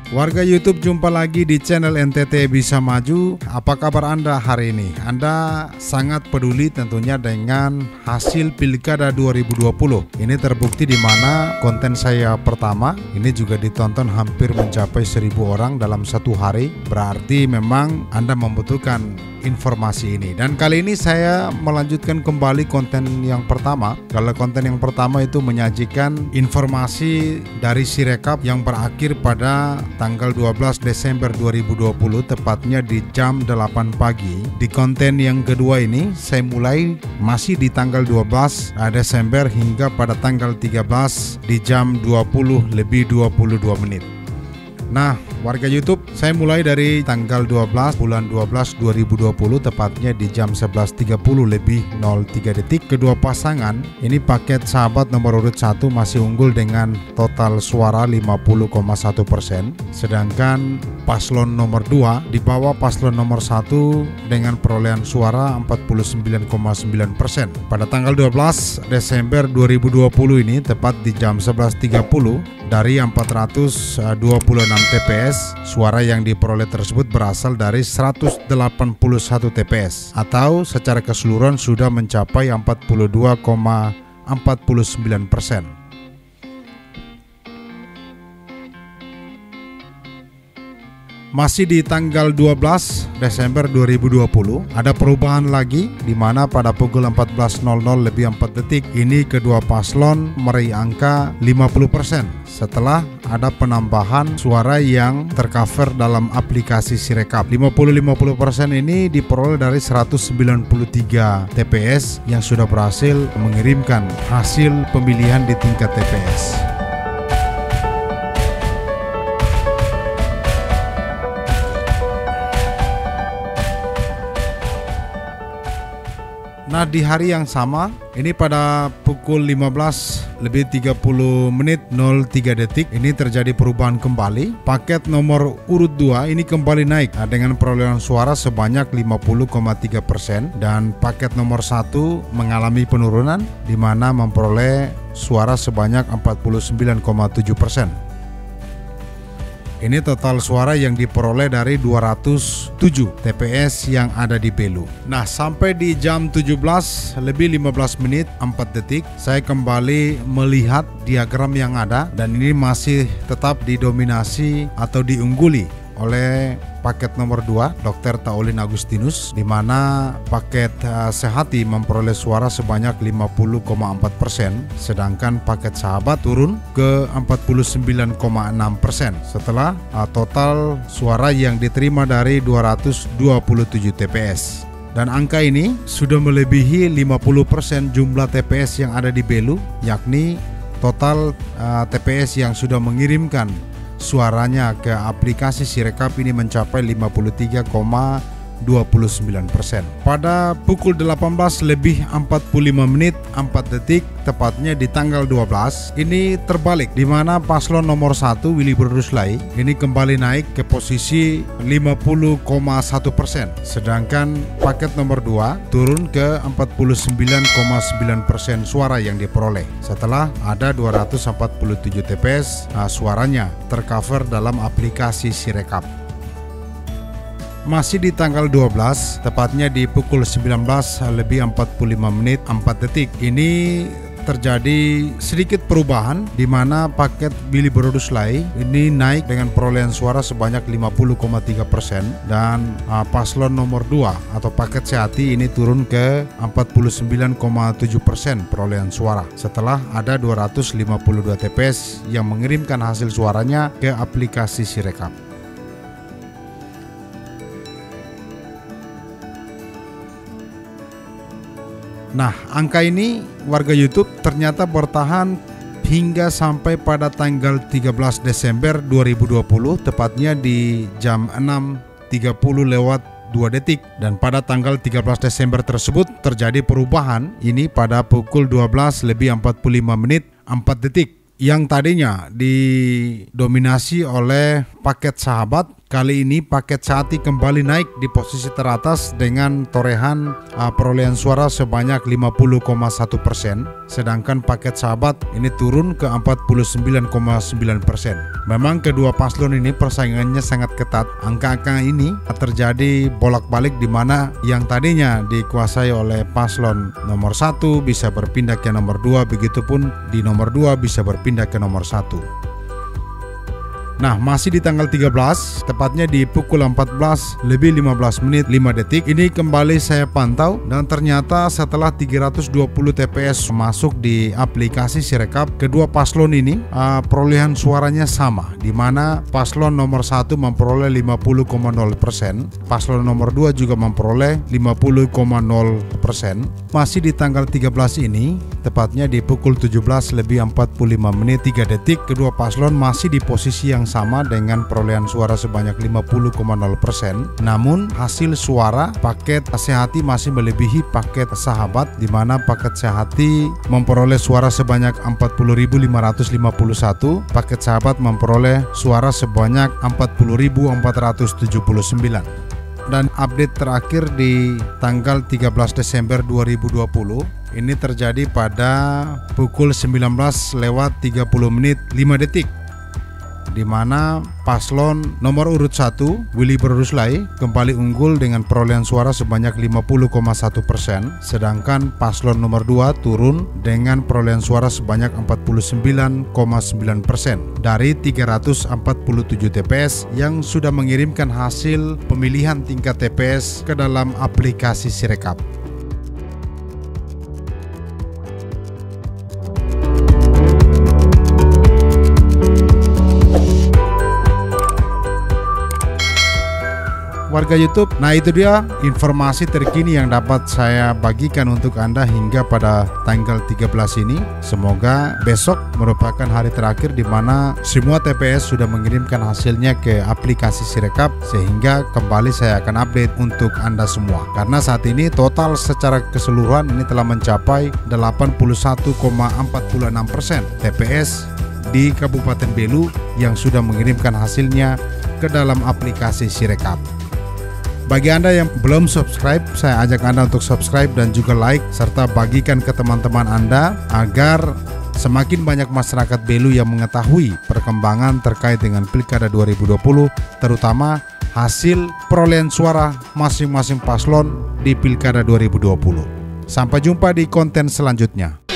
Warga YouTube, jumpa lagi di channel NTT Bisa Maju. Apa kabar Anda hari ini? Anda sangat peduli tentunya dengan hasil Pilkada 2020. Ini terbukti di mana konten saya pertama ini juga ditonton hampir mencapai 1.000 orang dalam satu hari. Berarti memang Anda membutuhkan informasi ini. Dan kali ini saya melanjutkan kembali konten yang pertama. Kalau konten yang pertama itu menyajikan informasi dari Sirekap yang berakhir pada tanggal 12 Desember 2020, tepatnya di jam 8 pagi. Di konten yang kedua ini saya mulai masih di tanggal 12 Desember hingga pada tanggal 13 di jam 20 lebih 22 menit. Nah, warga YouTube, saya mulai dari tanggal 12 bulan 12 2020, tepatnya di jam 11.30 lebih 03 detik. Kedua pasangan ini paket sahabat nomor urut 1 masih unggul dengan total suara 50,1%, sedangkan paslon nomor 2 di bawah paslon nomor 1 dengan perolehan suara 49,9%. Pada tanggal 12 Desember 2020 ini tepat di jam 11.30, dari 426 TPS, suara yang diperoleh tersebut berasal dari 181 TPS, atau secara keseluruhan sudah mencapai 42,49%. Masih di tanggal 12 Desember 2020, ada perubahan lagi di mana pada pukul 14.00 lebih 4 detik ini kedua paslon meraih angka 50% setelah ada penambahan suara yang tercover dalam aplikasi Sirekap. 50% ini diperoleh dari 193 TPS yang sudah berhasil mengirimkan hasil pemilihan di tingkat TPS. Nah, di hari yang sama, ini pada pukul 15 lebih 30 menit 03 detik, ini terjadi perubahan kembali. Paket nomor urut 2 ini kembali naik dengan perolehan suara sebanyak 50,3%, dan paket nomor 1 mengalami penurunan di mana memperoleh suara sebanyak 49,7%. Ini total suara yang diperoleh dari 207 TPS yang ada di Belu. Nah, sampai di jam 17 lebih 15 menit 4 detik, saya kembali melihat diagram yang ada, dan ini masih tetap didominasi atau diungguli oleh paket nomor 2 Dr. Taulin Agustinus, di mana paket Sehati memperoleh suara sebanyak 50,4%, sedangkan paket Sahabat turun ke 49,6% setelah total suara yang diterima dari 227 TPS. Dan angka ini sudah melebihi 50% jumlah TPS yang ada di Belu, yakni total TPS yang sudah mengirimkan suaranya ke aplikasi Sirekap ini mencapai 53,29%. Pada pukul 18 lebih 45 menit 4 detik, tepatnya di tanggal 12, ini terbalik di mana paslon nomor 1 Willy Berduslai ini kembali naik ke posisi 50,1%, sedangkan paket nomor 2 turun ke 49,9% suara yang diperoleh setelah ada 247 TPS suaranya tercover dalam aplikasi Sirekap. Masih di tanggal 12, tepatnya di pukul 19 lebih 45 menit 4 detik, ini terjadi sedikit perubahan di mana paket Willy Berduslai ini naik dengan perolehan suara sebanyak 50,3%, dan paslon nomor 2 atau paket Sehati ini turun ke 49,7% perolehan suara setelah ada 252 TPS yang mengirimkan hasil suaranya ke aplikasi Sirekap. Nah, angka ini warga YouTube ternyata bertahan hingga sampai pada tanggal 13 Desember 2020, tepatnya di jam 6.30 lewat 2 detik. Dan pada tanggal 13 Desember tersebut terjadi perubahan ini pada pukul 12 lebih 45 menit 4 detik. Yang tadinya didominasi oleh paket Sahabat Kali ini paket Sehati kembali naik di posisi teratas dengan torehan perolehan suara sebanyak 50,1%, sedangkan paket Sahabat ini turun ke 49,9%. Memang kedua paslon ini persaingannya sangat ketat. Angka-angka ini terjadi bolak-balik di mana yang tadinya dikuasai oleh paslon nomor 1 bisa berpindah ke nomor 2, begitupun di nomor 2 bisa berpindah ke nomor 1. Nah, masih di tanggal 13, tepatnya di pukul 14:15 ini kembali saya pantau, dan ternyata setelah 320 TPS masuk di aplikasi Sirekap, kedua paslon ini perolehan suaranya sama, di mana paslon nomor 1 memperoleh 50,0%, paslon nomor 2 juga memperoleh 50,0%. Masih di tanggal 13 ini, tepatnya di pukul 17:45 kedua paslon masih di posisi yang sama dengan perolehan suara sebanyak 50,0%. Namun hasil suara paket Sehati masih melebihi paket Sahabat, di mana paket Sehati memperoleh suara sebanyak 40.551, paket Sahabat memperoleh suara sebanyak 40.479. Dan update terakhir di tanggal 13 Desember 2020 ini terjadi pada pukul 19:30 di mana paslon nomor urut 1 Willy Berruslai kembali unggul dengan perolehan suara sebanyak 50,1%, sedangkan paslon nomor 2 turun dengan perolehan suara sebanyak 49,9% dari 347 TPS yang sudah mengirimkan hasil pemilihan tingkat TPS ke dalam aplikasi Sirekap. Warga YouTube, nah itu dia informasi terkini yang dapat saya bagikan untuk Anda hingga pada tanggal 13 ini. Semoga besok merupakan hari terakhir di mana semua TPS sudah mengirimkan hasilnya ke aplikasi Sirekap, sehingga kembali saya akan update untuk Anda semua. Karena saat ini total secara keseluruhan ini telah mencapai 81,46% TPS di Kabupaten Belu yang sudah mengirimkan hasilnya ke dalam aplikasi Sirekap. Bagi Anda yang belum subscribe, saya ajak Anda untuk subscribe dan juga like, serta bagikan ke teman-teman Anda agar semakin banyak masyarakat Belu yang mengetahui perkembangan terkait dengan Pilkada 2020, terutama hasil perolehan suara masing-masing paslon di Pilkada 2020. Sampai jumpa di konten selanjutnya.